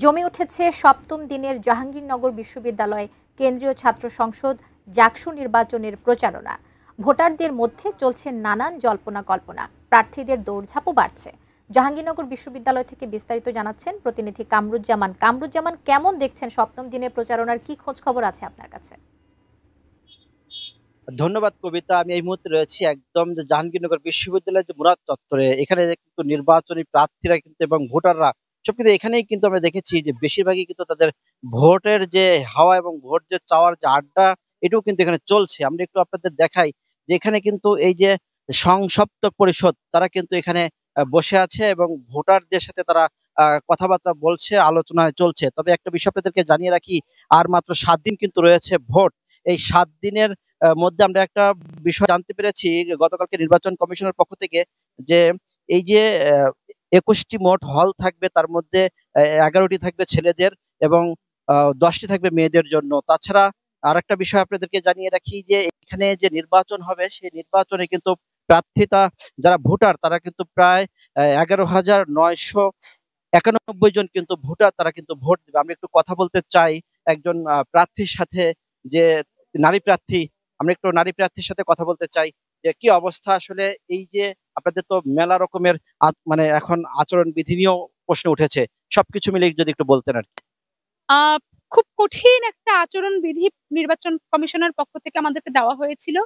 জমে উঠেছে সপ্তম দিনের জাহাঙ্গীরনগর বিশ্ববিদ্যালয় কেন্দ্রীয় ছাত্র সংসদ জাকসু নির্বাচনের প্রচারণা। ভোটারদের মধ্যে চলছে নানান জল্পনা কল্পনা, প্রার্থীদের দৌড়ঝাঁপও বাড়ছে। জাহাঙ্গীরনগর বিশ্ববিদ্যালয় থেকে বিস্তারিত জানাচ্ছেন প্রতিনিধি কামরুজ্জামান। কামরুজ্জামান, কেমন দেখছেন সপ্তম দিনের প্রচারণার কি খোঁজ খবর আছে আপনার কাছে? ধন্যবাদ কবিতা। আমি এই মুহূর্তে রয়েছি একদম যে জাহাঙ্গীরনগর বিশ্ববিদ্যালয়ের যে মুরাদ চত্বরে। এখানে কিন্তু নির্বাচনী প্রার্থীরা কিন্তু এবং ভোটাররা সব কিন্তু এখানেই কিন্তু আমরা দেখেছি যে বেশিরভাগই কিন্তু তাদের ভোটের যে হাওয়া এবং ভোট যে চাওয়ার যে আড্ডা, এটাও কিন্তু এখানে চলছে। আমরা একটু আপনাদের দেখাই যে এখানে কিন্তু এই যে সংসপ্তক পরিষদ তারা কিন্তু এখানে বসে আছে এবং ভোটারদের সাথে তারা কথাবার্তা বলছে, আলোচনায় চলছে। তবে একটা বিষয় আপনাদেরকে জানিয়ে রাখি, আর মাত্র 7 দিন কিন্তু রয়েছে ভোট। এই 7 দিনের মধ্যে আমরা একটা বিষয় জানতে পেরেছি গতকালকে নির্বাচন কমিশনের পক্ষ থেকে, যে এই যে 21টি মোট হল থাকবে, তার মধ্যে 11টি থাকবে ছেলেদের এবং 10টি থাকবে মেয়েদের জন্য। তাছাড়া আর একটা বিষয় আপনাদেরকে জানিয়ে রাখি যে এখানে যে নির্বাচন হবে সেই নির্বাচনে কিন্তু প্রার্থিতা যারা ভোটার তারা কিন্তু প্রায় 11,991 জন কিন্তু ভোটার তারা কিন্তু ভোট দেবে। আমি একটু কথা বলতে চাই একজন প্রার্থীর সাথে, যে নারী প্রার্থী। আমরা একটু নারী প্রার্থীর সাথে কথা বলতে চাই যে কি অবস্থা আসলে। এই যে আপনাদের তো মেলা রকমের মানে এখন আচরণ বিধি নিয়েও প্রশ্ন উঠেছে, সবকিছু মিলে যদি একটু বলতেন আর কি। আহ খুব কঠিন একটা আচরণ বিধি নির্বাচন কমিশনের পক্ষ থেকে আমাদেরকে দেওয়া হয়েছিল।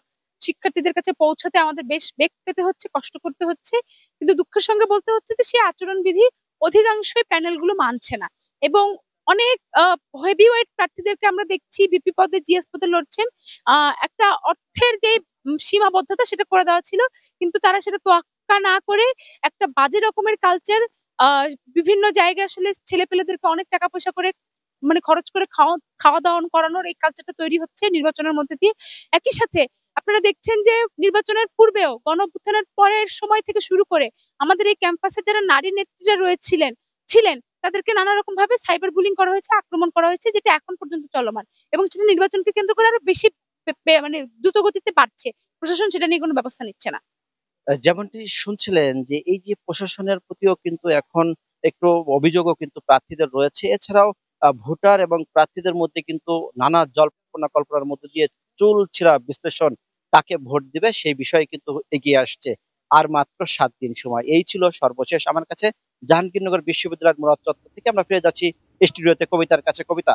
শিক্ষার্থীদের কাছে পৌঁছাতে আমাদের বেশ বেগ পেতে হচ্ছে, কষ্ট করতে হচ্ছে। কিন্তু দুঃখের সঙ্গে বলতে হচ্ছে যে সেই আচরণ বিধি অধিকাংশই প্যানেলগুলো মানছে না। এবং অনেক হেভি ওয়েট প্রার্থীদেরকে আমরা দেখছি বিপি পদে, জিএস পদে লড়ছেন। একটা অর্থের যে সীমাবদ্ধতা সেটা করে দেওয়া ছিল, কিন্তু তারা সেটা তোয়াক্কা না করে একটা বাজে রকমের কালচার, বিভিন্ন জায়গায় আসলে ছেলে পেলেদেরকে অনেক টাকা পয়সা করে মানে খরচ করে খাওয়া খাওয়া দাওয়া করানোর এই কালচারটা তৈরি হচ্ছে নির্বাচনের মধ্যে দিয়ে। একই সাথে আপনারা দেখছেন যে নির্বাচনের পূর্বেও গণ অভ্যুত্থানের পরের সময় থেকে শুরু করে আমাদের এই ক্যাম্পাসে যারা নারী নেত্রীরা ছিলেন তাদেরকে নানা রকম ভাবে সাইবার বুলিং করা হয়েছে, আক্রমণ করা হয়েছে, যেটা এখন পর্যন্ত চলমান। এবং সেটা নির্বাচনকে কেন্দ্র করে আরো বেশি মানে দ্রুত গতিতে বাড়ছে। প্রশাসন সেটা নিয়ে কোনো ব্যবস্থা নিচ্ছে না। যেমনটি শুনছিলেন যে এই যে প্রশাসনের প্রতিও কিন্তু এখন একটু অভিযোগও কিন্তু প্রার্থীদের রয়েছে। এছাড়াও ভোটার এবং প্রার্থীদের মধ্যে কিন্তু নানা জল্পনা কল্পনার মধ্যে দিয়ে চুলচেরা বিশ্লেষণ, কাকে ভোট দিবে সেই বিষয়ে কিন্তু এগিয়ে আসছে। আর মাত্র 7 দিন সময়। এই ছিল সর্বশেষ আমার কাছে জাহাঙ্গীরনগর বিশ্ববিদ্যালয়ের মুরাদ চত্বর থেকে। আমরা ফিরে যাচ্ছি স্টুডিওতে কবিতার কাছে। কবিতা।